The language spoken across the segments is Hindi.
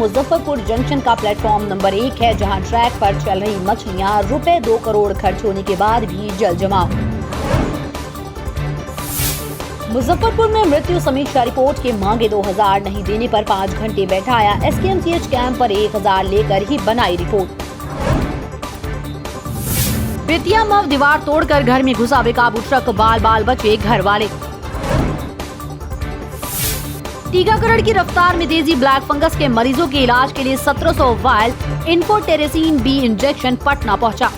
मुजफ्फरपुर जंक्शन का प्लेटफॉर्म नंबर 1 है, जहां ट्रैक पर चल रही मछलियां रुपए 2 करोड़ खर्च होने के बाद भी जल जमाव। मुजफ्फरपुर में मृत्यु समीक्षा रिपोर्ट के मांगे 2000 नहीं देने पर 5 घंटे बैठाया। SKMCH कैंप पर 1000 लेकर ही बनाई रिपोर्ट। बेतिया मव दीवार तोड़कर घर में घुसा बेकाबू ट्रक, बाल बाल बचे घर वाले। टीकाकरण की रफ्तार में तेजी, ब्लैक फंगस के मरीजों के इलाज के लिए 1700 वायल इन्फोटेरेसिन B इंजेक्शन पटना पहुंचा।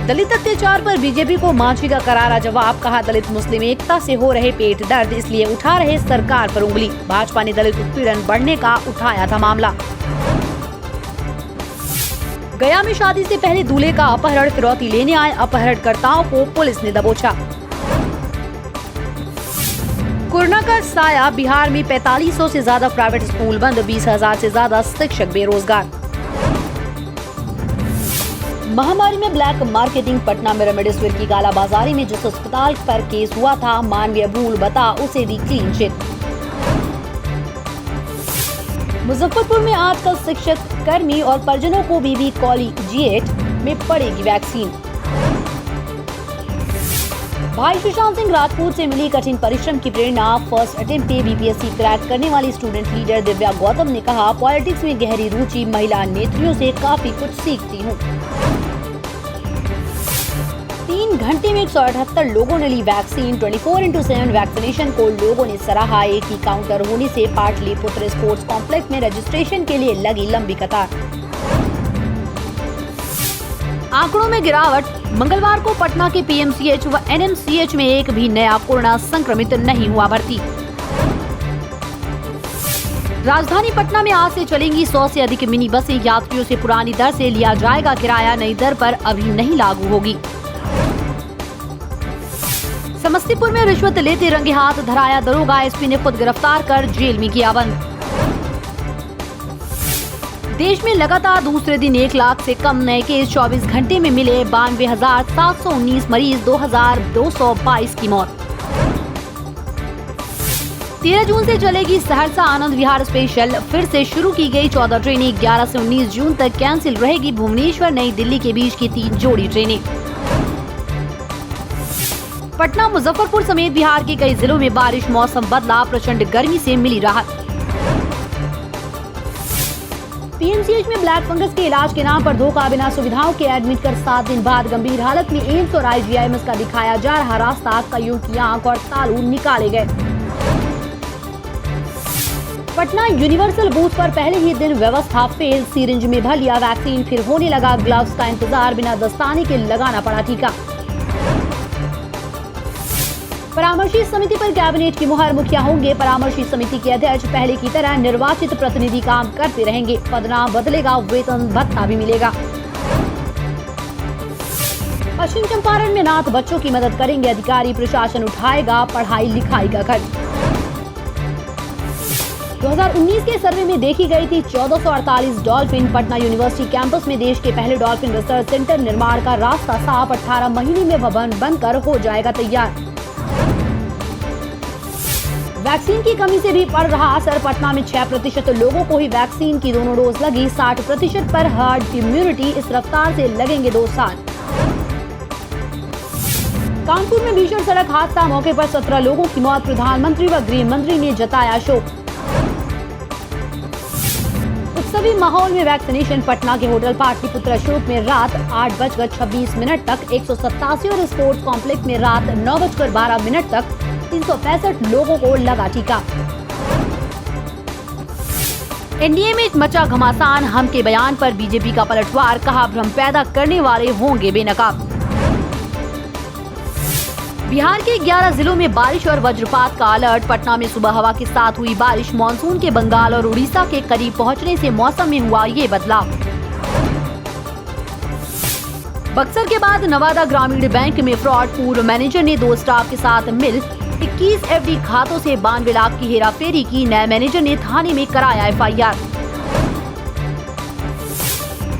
दलित अत्याचार पर बीजेपी को मांझी का करारा जवाब, कहा दलित मुस्लिम एकता से हो रहे पेट दर्द, इसलिए उठा रहे सरकार पर उंगली। भाजपा ने दलित उत्पीड़न बढ़ने का उठाया था मामला। गया में शादी से पहले दूल्हे का अपहरण, फिरौती लेने आए अपहरणकर्ताओं को पुलिस ने दबोचा। कोरोना का साया, बिहार में 4500 से ज्यादा प्राइवेट स्कूल बंद, 20,000 से ज्यादा शिक्षक बेरोजगार। महामारी में ब्लैक मार्केटिंग, पटना में रेमडेसिविर की कालाबाजारी में जिस अस्पताल पर केस हुआ था, मानवीय भूल बता उसे दी क्लीन चिट। मुजफ्फरपुर में आजकल शिक्षक, कर्मी और परिजनों को बीबी कॉलेजिएट में पड़ेगी वैक्सीन। भाई सुशांत सिंह राजपूत से मिली कठिन परिश्रम की प्रेरणा, फर्स्ट अटेम्प्ट पे BPSC क्रैक करने वाली स्टूडेंट लीडर दिव्या गौतम ने कहा, पॉलिटिक्स में गहरी रुचि, महिला नेत्रियों से काफी कुछ सीखती हूँ। 3 घंटे में 178 लोगों ने ली वैक्सीन। 24/7 वैक्सीनेशन को लोगों ने सराहा। एक ही काउंटर होने से पाटलिपुत्र स्पोर्ट्स कॉम्प्लेक्स में रजिस्ट्रेशन के लिए लगी लंबी कतार। आंकड़ों में गिरावट, मंगलवार को पटना के PMCH व NMCH में एक भी नया कोरोना संक्रमित नहीं हुआ भर्ती। राजधानी पटना में आज से चलेंगी 100 से अधिक मिनी बसें, यात्रियों से पुरानी दर से लिया जाएगा किराया, नई दर पर अभी नहीं लागू होगी। समस्तीपुर में रिश्वत लेते रंगे हाथ धराया दरोगा, SP ने खुद गिरफ्तार कर जेल में किया बंद। देश में लगातार दूसरे दिन 1 लाख से कम नए केस, 24 घंटे में मिले 92,719 मरीज, 2,222 की मौत। 13 जून से चलेगी सहरसा आनंद विहार स्पेशल, फिर से शुरू की गई 14 ट्रेनें, 11 से 19 जून तक कैंसिल रहेगी भुवनेश्वर नई दिल्ली के बीच की 3 जोड़ी ट्रेनें। पटना, मुजफ्फरपुर समेत बिहार के कई जिलों में बारिश, मौसम बदला, प्रचंड गर्मी से मिली राहत। PMCH में ब्लैक फंगस के इलाज के नाम पर धोखा, बिना सुविधाओं के एडमिट कर 7 दिन बाद गंभीर हालत में एम्स और IGIMS का दिखाया जा रहा रास्ता, कईयों की आंख और तालू निकाले गए। पटना यूनिवर्सल बूथ पर पहले ही दिन व्यवस्था फेल, सीरिंज में भर लिया वैक्सीन, फिर होने लगा ग्लव्स का इंतजार, बिना दस्ताने के लगाना पड़ा टीका। परामर्शी समिति पर कैबिनेट की मुहर, मुखिया होंगे परामर्शी समिति के अध्यक्ष, पहले की तरह निर्वाचित प्रतिनिधि काम करते रहेंगे, पदनाम बदलेगा, वेतन भत्ता भी मिलेगा। पश्चिम चंपारण में अनाथ बच्चों की मदद करेंगे अधिकारी, प्रशासन उठाएगा पढ़ाई लिखाई का खर्च। 2019 के सर्वे में देखी गई थी 1448 डॉल्फिन। पटना यूनिवर्सिटी कैंपस में देश के पहले डॉल्फिन रिसर्च सेंटर निर्माण का रास्ता साफ, 18 महीने में भवन बनकर हो जाएगा तैयार। वैक्सीन की कमी से भी पड़ रहा असर, पटना में 6% लोगों को ही वैक्सीन की दोनों डोज लगी, 60% पर हर्ड इम्यूनिटी, इस रफ्तार से लगेंगे 2 साल। कानपुर में भीषण सड़क हादसा, मौके पर 17 लोगों की मौत, प्रधानमंत्री व गृह मंत्री ने जताया शोक। उत्सवी माहौल में वैक्सीनेशन, पटना के होटल पाटलिपुत्र अशोक में रात 8:26 तक 187 और स्पोर्ट्स कॉम्प्लेक्स में रात 9:12 तक 365 लोगों को लगा टीका। NDA में मचा घमासान, हम के बयान पर बीजेपी का पलटवार, कहा भ्रम पैदा करने वाले होंगे बेनकाब। बिहार के 11 जिलों में बारिश और वज्रपात का अलर्ट, पटना में सुबह हवा के साथ हुई बारिश, मानसून के बंगाल और उड़ीसा के करीब पहुंचने से मौसम में हुआ ये बदलाव। बक्सर के बाद नवादा ग्रामीण बैंक में फ्रॉड, पूर्व मैनेजर ने 2 स्टाफ के साथ मिल 21 FD खातों से 92 लाख की हेराफेरी की, नए मैनेजर ने थाने में कराया FIR।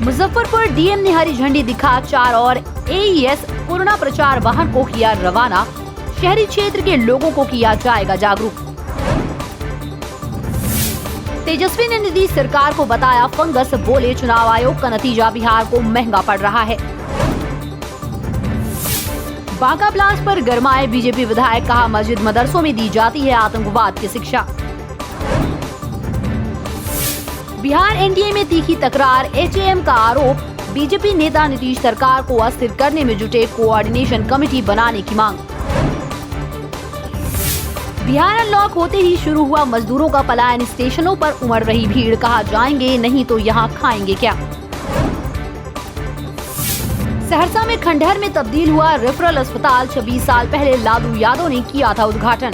मुजफ्फरपुर DM ने हरी झंडी दिखा 4 और AES कोरोना प्रचार वाहन को किया रवाना, शहरी क्षेत्र के लोगों को किया जाएगा जागरूक। तेजस्वी ने नीतीश सरकार को बताया फंगस, बोले चुनाव आयोग का नतीजा बिहार को महंगा पड़ रहा है। बांका ब्लास्ट पर गरमाए बीजेपी विधायक, कहा मस्जिद मदरसों में दी जाती है आतंकवाद की शिक्षा। बिहार एनडीए में तीखी तकरार, एचएएम का आरोप, बीजेपी नेता नीतीश सरकार को अस्थिर करने में जुटे, कोऑर्डिनेशन कमेटी बनाने की मांग। बिहार अनलॉक होते ही शुरू हुआ मजदूरों का पलायन, स्टेशनों पर उमड़ रही भीड़, कहा जाएंगे नहीं तो यहाँ खाएंगे क्या। सहरसा में खंडहर में तब्दील हुआ रेफरल अस्पताल, 26 साल पहले लालू यादव ने किया था उद्घाटन।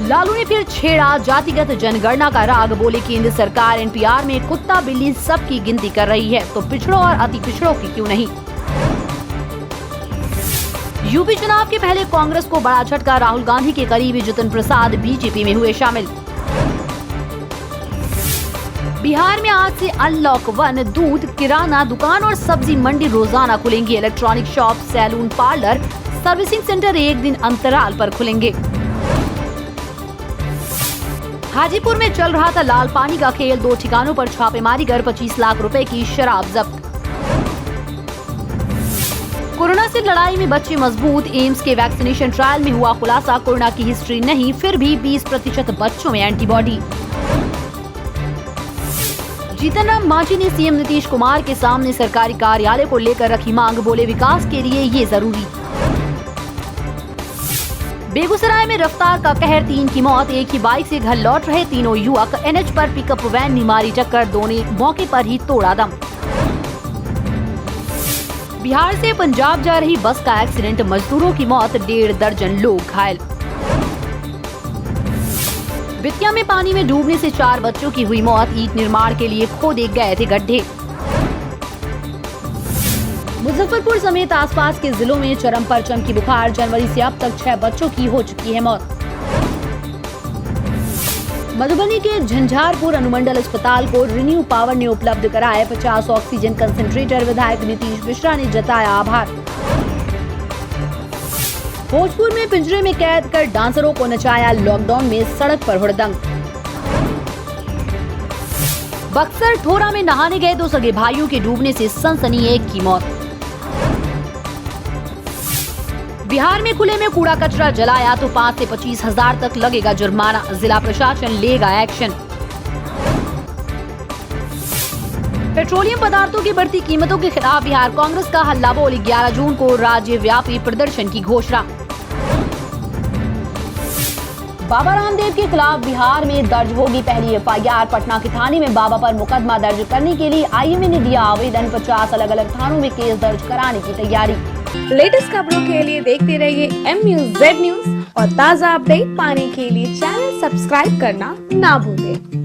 लालू ने फिर छेड़ा जातिगत जनगणना का राग, बोले केंद्र सरकार एनपीआर में कुत्ता बिल्ली सबकी गिनती कर रही है तो पिछड़ों और अति पिछड़ों की क्यों नहीं। यूपी चुनाव के पहले कांग्रेस को बड़ा झटका, राहुल गांधी के करीबी जितिन प्रसाद बीजेपी में हुए शामिल। बिहार में आज से अनलॉक 1, दूध, किराना दुकान और सब्जी मंडी रोजाना खुलेंगी। Electronic shop, salon, parlour, servicing centre एक दिन अंतराल पर खुलेंगे। हाजीपुर में चल रहा था लाल पानी का खेल, 2 ठिकानों पर छापेमारी कर 25 लाख रुपए की शराब जब्त। कोरोना से लड़ाई में बच्चे मजबूत, एम्स के वैक्सीनेशन ट्रायल में हुआ खुलासा, कोरोना की हिस्ट्री नहीं, फिर भी 20% बच्चों में एंटीबॉडी। जीतन राम मांझी ने सीएम नीतीश कुमार के सामने सरकारी कार्यालय को लेकर रखी मांग, बोले विकास के लिए ये जरूरी। बेगूसराय में रफ्तार का कहर, 3 की मौत, एक ही बाइक से घर लौट रहे तीनों युवक, एनएच पर पिकअप वैन ने मारी टक्कर, दोनों मौके पर ही तोड़ा दम। बिहार से पंजाब जा रही बस का एक्सीडेंट, मजदूरों की मौत, 1.5 दर्जन लोग घायल। बेतिया में पानी में डूबने से 4 बच्चों की हुई मौत, ईंट निर्माण के लिए खोदे गए थे गड्ढे। मुजफ्फरपुर समेत आसपास के जिलों में चरम पर चमकी बुखार, जनवरी से अब तक 6 बच्चों की हो चुकी है मौत। मधुबनी के झंझारपुर अनुमंडल अस्पताल को रिन्यू पावर ने उपलब्ध कराए 50 ऑक्सीजन कंसंट्रेटर, विधायक नीतीश मिश्रा ने जताया आभार। भोजपुर में पिंजरे में कैद कर डांसरों को नचाया, लॉकडाउन में सड़क पर हुड़दंग। बक्सर ठोरा में नहाने गए 2 सगे भाइयों के डूबने से सनसनी, एक की मौत। बिहार में खुले में कूड़ा कचरा जलाया तो 5 से 25 हजार तक लगेगा जुर्माना, जिला प्रशासन लेगा एक्शन। पेट्रोलियम पदार्थों की बढ़ती कीमतों के खिलाफ बिहार कांग्रेस का हल्ला बोल, 11 जून को राज्यव्यापी प्रदर्शन की घोषणा। बाबा रामदेव के खिलाफ बिहार में दर्ज होगी पहली एफआईआर, पटना के थाने में बाबा पर मुकदमा दर्ज करने के लिए आईएमए ने दिया आवेदन, 50 अलग-अलग थानों में केस दर्ज कराने की तैयारी। लेटेस्ट खबरों के लिए देखते रहिए MUZ न्यूज और ताज़ा अपडेट पाने के लिए चैनल सब्सक्राइब करना ना भूलें।